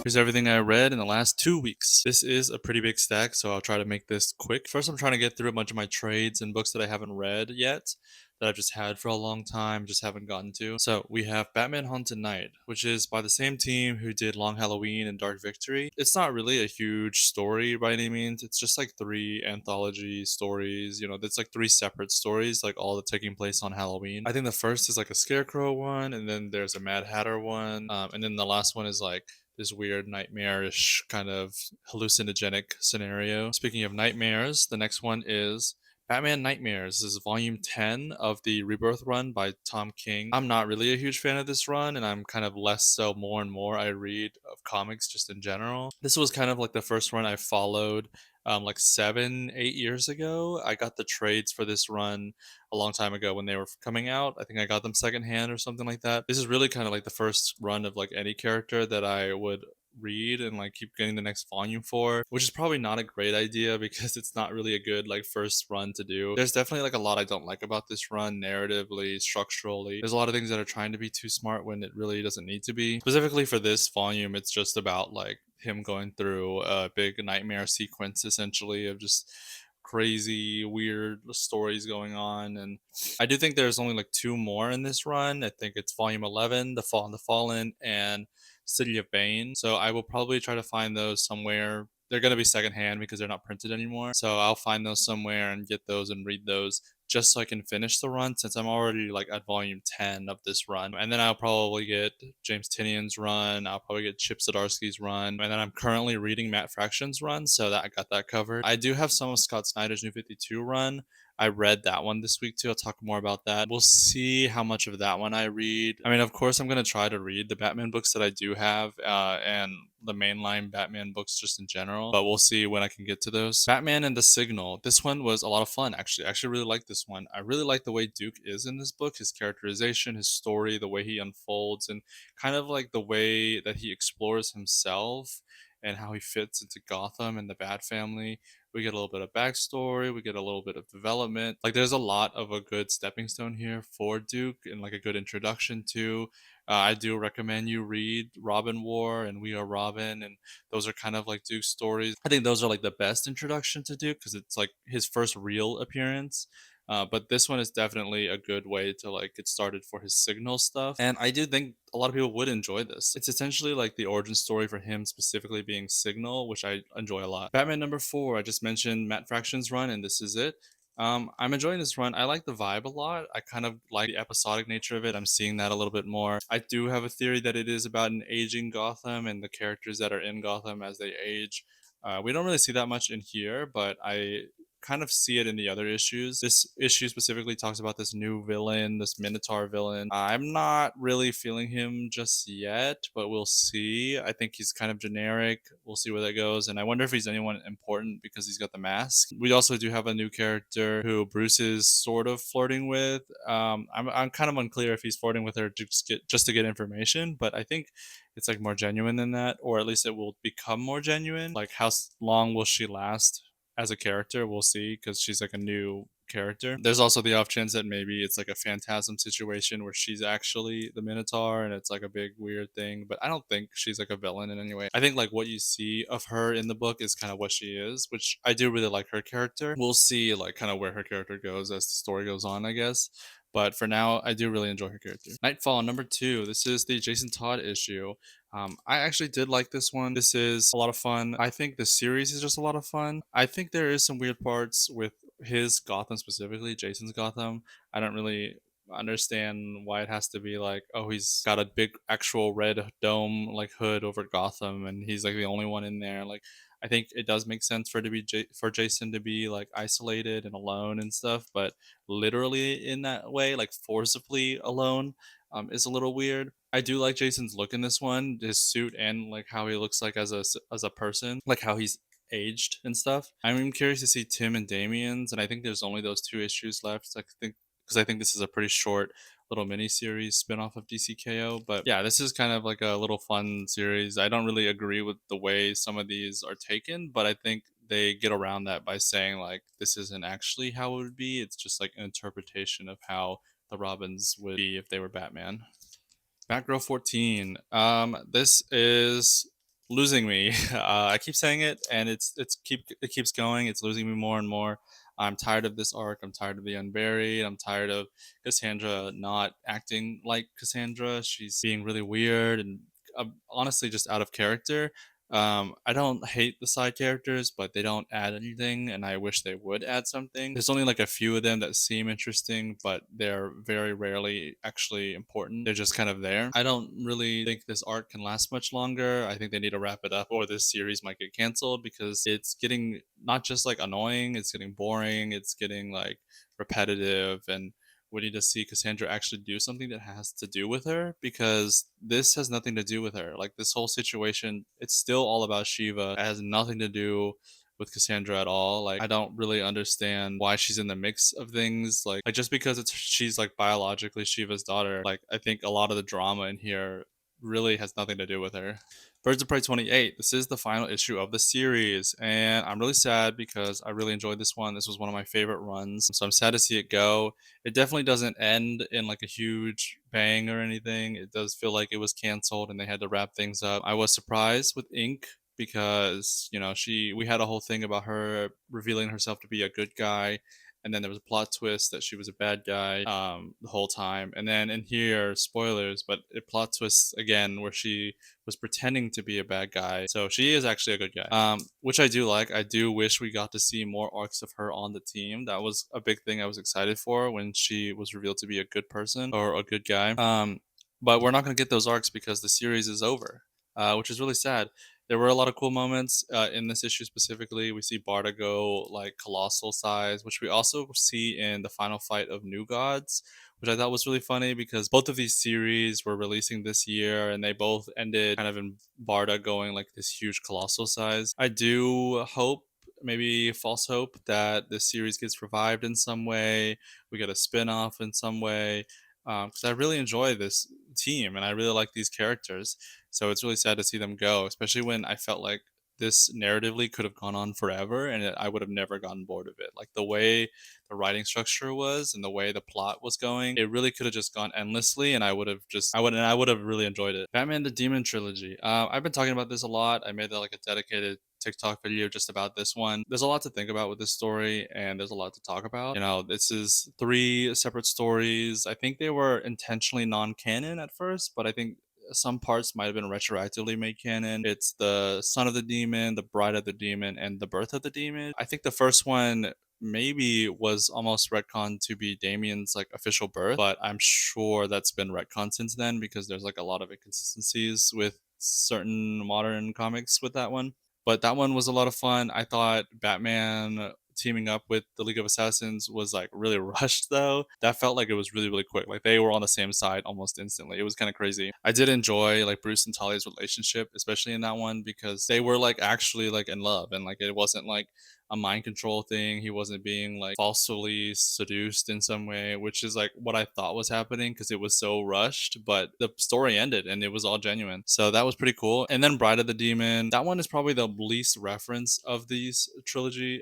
Here's everything I read in the last 2 weeks. This is a pretty big stack, so I'll try to make this quick. First, I'm trying to get through a bunch of my trades and books that I haven't read yet, that I've just had for a long time, just haven't gotten to. So we have Batman Haunted Knight, which is by the same team who did Long Halloween and Dark Victory. It's not really a huge story by any means. It's just like three anthology stories. It's like three separate stories, like all taking place on Halloween. I think the first is like a Scarecrow one, and then there's a Mad Hatter one, and then the last one is like this weird nightmarish kind of hallucinogenic scenario. Speaking of nightmares, the next one is Batman Nightmares. This is volume 10 of the Rebirth run by Tom King. I'm not really a huge fan of this run, and I'm kind of less so more and more I read of comics just in general. This was kind of like the first run I followed like 7, 8 years ago. I got the trades for this run a long time ago when they were coming out. I think I got them secondhand or something like that. This is really kind of like the first run of like any character that I would read and like keep getting the next volume for, which is probably not a great idea because it's not really a good like first run to do. There's definitely like a lot I don't like about this run narratively, structurally. There's a lot of things that are trying to be too smart when it really doesn't need to be. Specifically for this volume, it's just about like him going through a big nightmare sequence essentially of just crazy weird stories going on. And I do think there's only like two more in this run. I think it's volume 11, The Fall and the Fallen, and City of Bane. So I will probably try to find those somewhere. They're going to be secondhand because they're not printed anymore. So I'll find those somewhere and get those and read those just so I can finish the run since I'm already like at volume 10 of this run. And then I'll probably get James Tinian's run. I'll probably get Chip Zdarsky's run. And then I'm currently reading Matt Fraction's run. So that I got that covered. I do have some of Scott Snyder's New 52 run. I read that one this week too. I'll talk more about that. We'll see how much of that one I read. I mean, of course, I'm going to try to read the Batman books that I do have and the mainline Batman books just in general, but we'll see when I can get to those. Batman and the Signal. This one was a lot of fun, actually. I actually really like this one. I really like the way Duke is in this book, his characterization, his story, the way he unfolds, and kind of like the way that he explores himself and how he fits into Gotham and the Bat family. We get a little bit of backstory, we get a little bit of development. Like there's a lot of a good stepping stone here for Duke and like a good introduction to. I do recommend you read Robin War and We Are Robin, and those are kind of like Duke's stories. I think those are like the best introduction to Duke because it's like his first real appearance. But this one is definitely a good way to like get started for his Signal stuff. And I do think a lot of people would enjoy this. It's essentially like the origin story for him specifically being Signal, which I enjoy a lot. Batman number 4, I just mentioned Matt Fraction's run, and this is it. I'm enjoying this run. I like the vibe a lot. I kind of like the episodic nature of it. I'm seeing that a little bit more. I do have a theory that it is about an aging Gotham and the characters that are in Gotham as they age. We don't really see that much in here, but I kind of see it in the other issues. This issue specifically talks about this new villain, this Minotaur villain. I'm not really feeling him just yet, but we'll see. I think he's kind of generic. We'll see where that goes. And I wonder if he's anyone important because he's got the mask. We also do have a new character who Bruce is sort of flirting with. I'm kind of unclear if he's flirting with her just to get information, but I think it's like more genuine than that, or at least it will become more genuine. Like how long will she last as a character? We'll see because she's like a new character. There's also the off chance that maybe it's like a phantasm situation where she's actually the Minotaur and it's like a big weird thing. But I don't think she's like a villain in any way. I think like what you see of her in the book is kind of what she is, which I do really like her character. We'll see like kind of where her character goes as the story goes on, I guess. But for now, I do really enjoy her character. Nightfall number 2. This is the Jason Todd issue. I actually did like this one. This is a lot of fun. I think the series is just a lot of fun. I think there is some weird parts with his Gotham specifically, Jason's Gotham. I don't really understand why it has to be like, oh, he's got a big actual red dome like hood over Gotham and he's like the only one in there. Like I think it does make sense for it to be for Jason to be like isolated and alone and stuff, but literally in that way, like forcibly alone, is a little weird. I do like Jason's look in this one, his suit and like how he looks like as a person, like how he's aged and stuff. I'm curious to see Tim and Damien's, and I think there's only those two issues left. I think because I think this is a pretty short little mini series spin-off of DCKO. But yeah, this is kind of like a little fun series. I don't really agree with the way some of these are taken, but I think they get around that by saying like this isn't actually how it would be. It's just like an interpretation of how the Robins would be if they were Batman. Batgirl 14. This is losing me. I keep saying it, and it keeps going. It's losing me more and more. I'm tired of this arc. I'm tired of the Unburied. I'm tired of Cassandra not acting like Cassandra. She's being really weird and honestly just out of character. I don't hate the side characters, but they don't add anything, and I wish they would add something. There's only like a few of them that seem interesting, but they're very rarely actually important. They're just kind of there. I don't really think this arc can last much longer. I think they need to wrap it up, or this series might get canceled because it's getting not just like annoying, it's getting boring, it's getting like repetitive, and we need to see Cassandra actually do something that has to do with her because this has nothing to do with her. Like this whole situation, it's still all about Shiva. It has nothing to do with Cassandra at all. Like I don't really understand why she's in the mix of things. Like just because it's she's like biologically Shiva's daughter. Like I think a lot of the drama in here really has nothing to do with her. Birds of Prey 28. This is the final issue of the series, and I'm really sad because I really enjoyed this one. This was one of my favorite runs, so I'm sad to see it go. It definitely doesn't end in like a huge bang or anything. It does feel like it was canceled and they had to wrap things up. I was surprised with Ink because, we had a whole thing about her revealing herself to be a good guy, and then there was a plot twist that she was a bad guy the whole time. And then in here, spoilers, but it plot twists again where she was pretending to be a bad guy. So she is actually a good guy, which I do like. I do wish we got to see more arcs of her on the team. That was a big thing I was excited for when she was revealed to be a good person or a good guy. But we're not going to get those arcs because the series is over, which is really sad. There were a lot of cool moments in this issue specifically. We see Barda go like colossal size, which we also see in the final fight of New Gods, which I thought was really funny because both of these series were releasing this year and they both ended kind of in Barda going like this huge colossal size. I do hope, maybe false hope, that this series gets revived in some way. We get a spin-off in some way. Because I really enjoy this team and I really like these characters. So it's really sad to see them go, especially when I felt like this narratively could have gone on forever and I would have never gotten bored of it. Like the way the writing structure was and the way the plot was going, it really could have just gone endlessly and I would have really enjoyed it. Batman the Demon Trilogy. I've been talking about this a lot. I made like a dedicated TikTok video just about this one. There's a lot to think about with this story, and there's a lot to talk about. This is three separate stories. I think they were intentionally non canon at first, but I think some parts might have been retroactively made canon. It's the Son of the Demon, the Bride of the Demon, and the Birth of the Demon. I think the first one maybe was almost retconned to be Damien's like official birth, but I'm sure that's been retconned since then because there's like a lot of inconsistencies with certain modern comics with that one. But that one was a lot of fun. I thought Batman teaming up with the League of Assassins was like really rushed though. That felt like it was really, really quick. Like they were on the same side almost instantly. It was kind of crazy. I did enjoy like Bruce and Talia's relationship, especially in that one, because they were like actually like in love and like it wasn't like a mind control thing. He wasn't being like falsely seduced in some way, which is like what I thought was happening because it was so rushed. But the story ended and it was all genuine. So that was pretty cool. And then Bride of the Demon, that one is probably the least reference of this trilogy.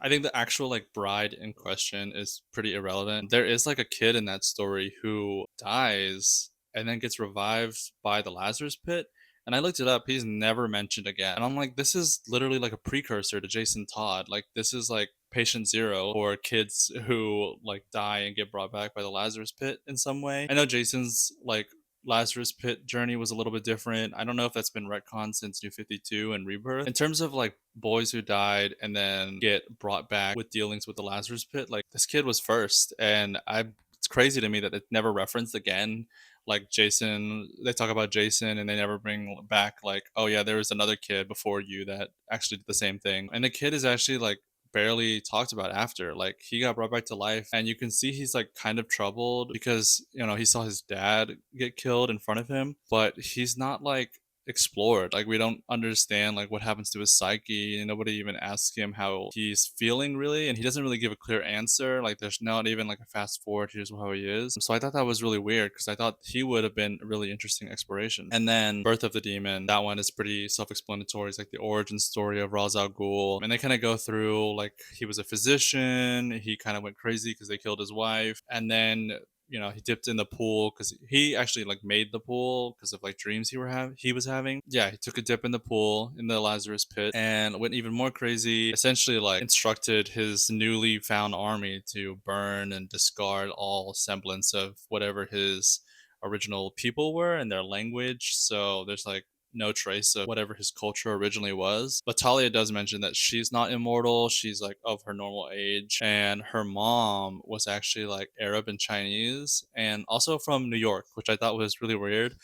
I think the actual like bride in question is pretty irrelevant. There is like a kid in that story who dies and then gets revived by the Lazarus pit, and I looked it up. He's never mentioned again. And I'm like, this is literally like a precursor to Jason Todd. Like, this is like patient zero for kids who like die and get brought back by the Lazarus pit in some way. I know Jason's like Lazarus pit journey was a little bit different. I don't know if that's been retconned since New 52 and Rebirth. In terms of like boys who died and then get brought back with dealings with the Lazarus pit, like this kid was first. And it's crazy to me that it's never referenced again. Like Jason, they talk about Jason and they never bring back like, oh yeah, there was another kid before you that actually did the same thing. And the kid is actually like barely talked about after. Like he got brought back to life and you can see he's like kind of troubled because he saw his dad get killed in front of him, but he's not like explored. Like we don't understand like what happens to his psyche, and nobody even asks him how he's feeling really, and he doesn't really give a clear answer. Like there's not even like a fast forward, here's how he is. So I thought that was really weird because I thought he would have been a really interesting exploration. And then Birth of the Demon, that one is pretty self-explanatory. It's like the origin story of Ra's al Ghul, and they kind of go through like he was a physician, he kind of went crazy because they killed his wife, and then he dipped in the pool because he actually like made the pool because of like dreams he was having. Yeah, he took a dip in the pool in the Lazarus pit and went even more crazy. Essentially, like instructed his newly found army to burn and discard all semblance of whatever his original people were and their language. So there's like no trace of whatever his culture originally was. But Talia does mention that she's not immortal. She's like of her normal age. And her mom was actually like Arab and Chinese and also from New York, which I thought was really weird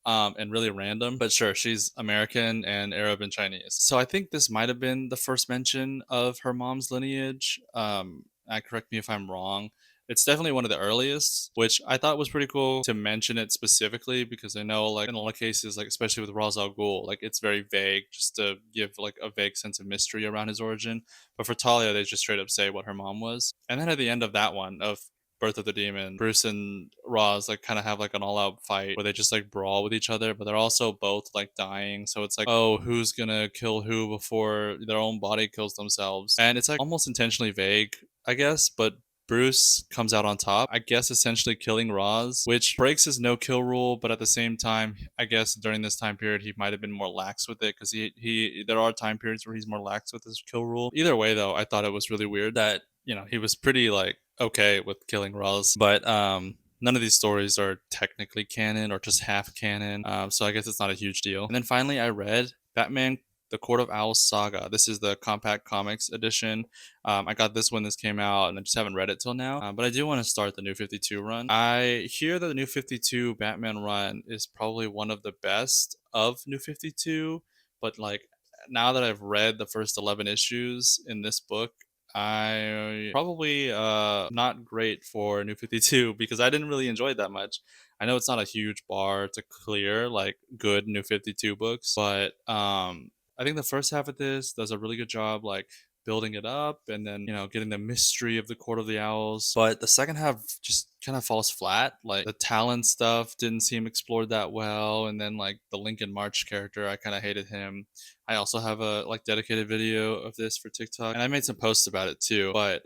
and really random. But sure, she's American and Arab and Chinese. So I think this might have been the first mention of her mom's lineage. Correct me if I'm wrong. It's definitely one of the earliest, which I thought was pretty cool to mention it specifically because I know, like, in a lot of cases, like, especially with Ra's al Ghul, like, it's very vague just to give, like, a vague sense of mystery around his origin. But for Talia, they just straight up say what her mom was. And then at the end of that one, of Birth of the Demon, Bruce and Roz like kind of have like an all out fight where they just like brawl with each other, but they're also both like dying. So it's like, oh, who's gonna kill who before their own body kills themselves? And it's like almost intentionally vague, I guess, but Bruce comes out on top, I guess essentially killing Roz, which breaks his no kill rule, but at the same time, I guess during this time period he might have been more lax with it because he there are time periods where he's more lax with his kill rule. Either way though, I thought it was really weird that, he was pretty like okay with killing Roz, but none of these stories are technically canon or just half canon. So I guess it's not a huge deal. And then finally, I read Batman: The Court of Owls Saga. This is the compact comics edition. I got this when this came out, and I just haven't read it till now. But I do want to start the New 52 run. I hear that the New 52 Batman run is probably one of the best of New 52, but like now that I've read the first 11 issues in this book, I probably not great for New 52 because I didn't really enjoy it that much. I know it's not a huge bar to clear like good New 52 books, but I think the first half of this does a really good job like building it up and then getting the mystery of the Court of the Owls. But the second half just kind of falls flat. Like the talent stuff didn't seem explored that well, and then like the Lincoln March character, I kind of hated him. I also have a like dedicated video of this for TikTok, and I made some posts about it too. But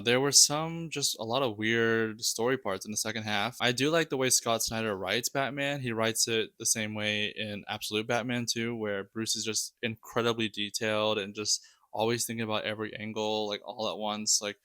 there were some just a lot of weird story parts in the second half. I do like the way Scott Snyder writes Batman. He writes it the same way in Absolute Batman too, where Bruce is just incredibly detailed and just always thinking about every angle like all at once. Like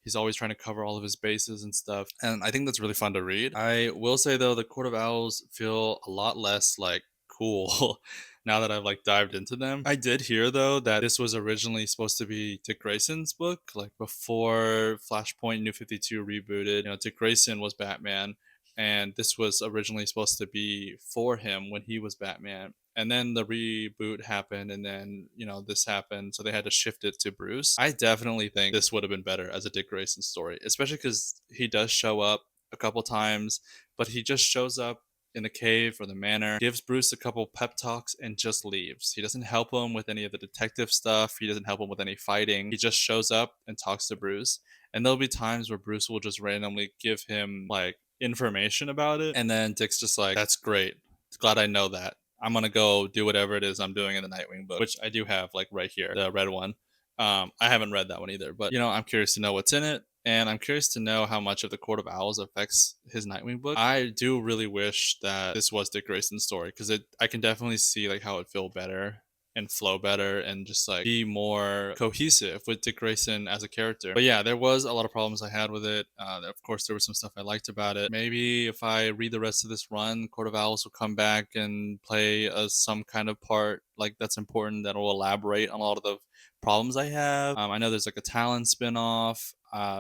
he's always trying to cover all of his bases and stuff. And I think that's really fun to read. I will say though, the Court of Owls feel a lot less like cool now that I've like dived into them. I did hear though that this was originally supposed to be Dick Grayson's book, like before Flashpoint New 52 rebooted. Dick Grayson was Batman, and this was originally supposed to be for him when he was Batman. And then the reboot happened, and then this happened, so they had to shift it to Bruce. I definitely think this would have been better as a Dick Grayson story, especially because he does show up a couple times, but he just shows up in the cave or the manor, gives Bruce a couple pep talks, and just leaves. He doesn't help him with any of the detective stuff. He doesn't help him with any fighting. He just shows up and talks to Bruce. And there'll be times where Bruce will just randomly give him like information about it. And then Dick's just like, that's great. Glad I know that. I'm gonna go do whatever it is I'm doing in the Nightwing book, which I do have like right here, the red one. I haven't read that one either, but I'm curious to know what's in it, and I'm curious to know how much of the Court of Owls affects his Nightwing book. I do really wish that this was Dick Grayson's story because I can definitely see like how it feel better and flow better and just like be more cohesive with Dick Grayson as a character. But yeah, there was a lot of problems I had with it. Of course, there was some stuff I liked about it. Maybe if I read the rest of this run, Court of Owls will come back and play some kind of part like that's important that will elaborate on a lot of the problems I have. I know there's like a Talon spinoff.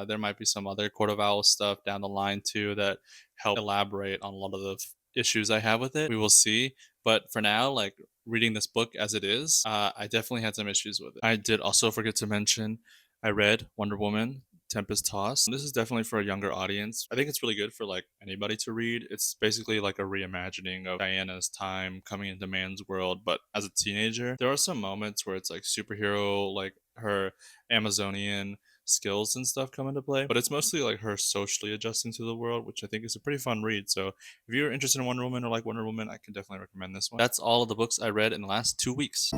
There might be some other Court of Owls stuff down the line too that help elaborate on a lot of the issues I have with it. We will see. But for now, like reading this book as it is, I definitely had some issues with it. I did also forget to mention I read Wonder Woman Tempest Toss. This is definitely for a younger audience. I think it's really good for like anybody to read. It's basically like a reimagining of Diana's time coming into man's world, but as a teenager. There are some moments where it's like superhero, like her Amazonian skills and stuff come into play, but it's mostly like her socially adjusting to the world, which I think is a pretty fun read. So if you're interested in Wonder Woman or like Wonder Woman, I can definitely recommend this one. That's all of the books I read in the last 2 weeks.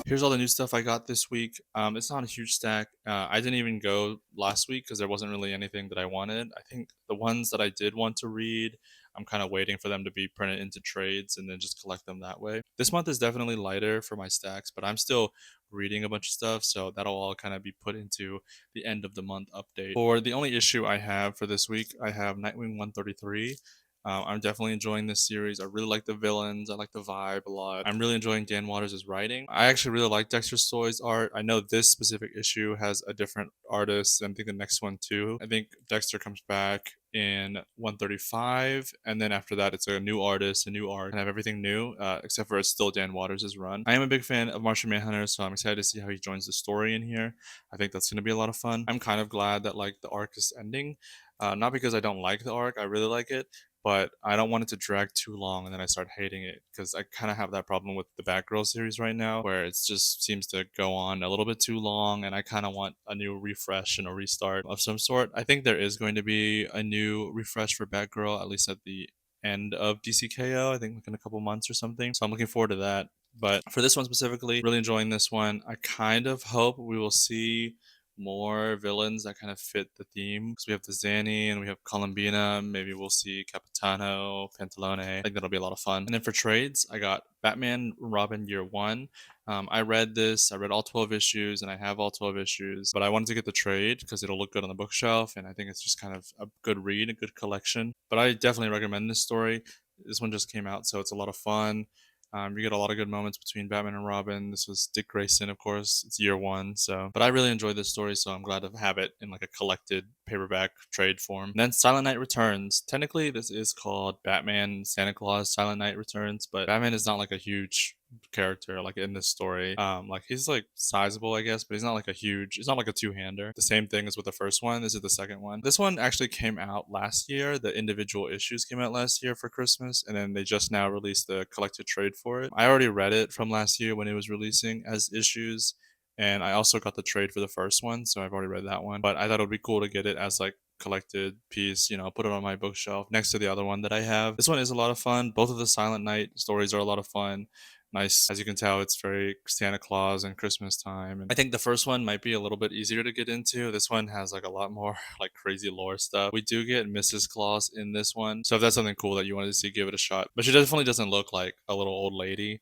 Here's all the new stuff I got this week. It's not a huge stack. I didn't even go last week because there wasn't really anything that I wanted. I think the ones that I did want to read, I'm kind of waiting for them to be printed into trades and then just collect them that way. This month is definitely lighter for my stacks, but I'm still reading a bunch of stuff, so that'll all kind of be put into the end of the month update. For the only issue I have for this week, I have Nightwing 133. I'm definitely enjoying this series. I really like the villains. I like the vibe a lot. I'm really enjoying Dan Waters' writing. I actually really like Dexter Stoy's art. I know this specific issue has a different artist, and I think the next one too. I think Dexter comes back in 135, and then after that, it's a new artist, a new art, and have everything new, except for it's still Dan Waters' run. I am a big fan of Martian Manhunter, so I'm excited to see how he joins the story in here. I think that's going to be a lot of fun. I'm kind of glad that like the arc is ending. Not because I don't like the arc, I really like it, but I don't want it to drag too long and then I start hating it because I kind of have that problem with the Batgirl series right now where it just seems to go on a little bit too long and I kind of want a new refresh and a restart of some sort. I think there is going to be a new refresh for Batgirl, at least at the end of DCKO, I think like in a couple months or something. So I'm looking forward to that. But for this one specifically, really enjoying this one. I kind of hope we will see more villains that kind of fit the theme. Because we have the Zanny and we have Columbina. Maybe we'll see Capitano, Pantalone. I think that'll be a lot of fun. And then for trades, I got Batman Robin Year One. I read this. I read all 12 issues, and I have all 12 issues. But I wanted to get the trade because it'll look good on the bookshelf, and I think it's just kind of a good read, a good collection. But I definitely recommend this story. This one just came out, so it's a lot of fun. You get a lot of good moments between Batman and Robin. This was Dick Grayson, of course. It's year one, so. But I really enjoyed this story, so I'm glad to have it in like a collected paperback trade form. And then Silent Night Returns. Technically, this is called Batman Santa Claus Silent Night Returns, but Batman is not like a huge character like in this story. Like he's like sizable, I guess, but he's not like a huge. He's not like a two-hander. The same thing as with the first one. This is the second one. This one actually came out last year. The individual issues came out last year for Christmas, and then they just now released the collected trade for it. I already read it from last year when it was releasing as issues. And I also got the trade for the first one, so I've already read that one. But I thought it would be cool to get it as like collected piece, put it on my bookshelf next to the other one that I have. This one is a lot of fun. Both of the Silent Night stories are a lot of fun. Nice. As you can tell, it's very Santa Claus and Christmas time. And I think the first one might be a little bit easier to get into. This one has like a lot more like crazy lore stuff. We do get Mrs. Claus in this one. So if that's something cool that you wanted to see, give it a shot. But she definitely doesn't look like a little old lady.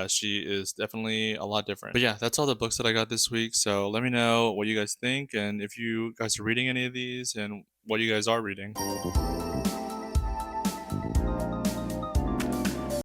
She is definitely a lot different. But yeah, that's all the books that I got this week. So let me know what you guys think and if you guys are reading any of these and what you guys are reading.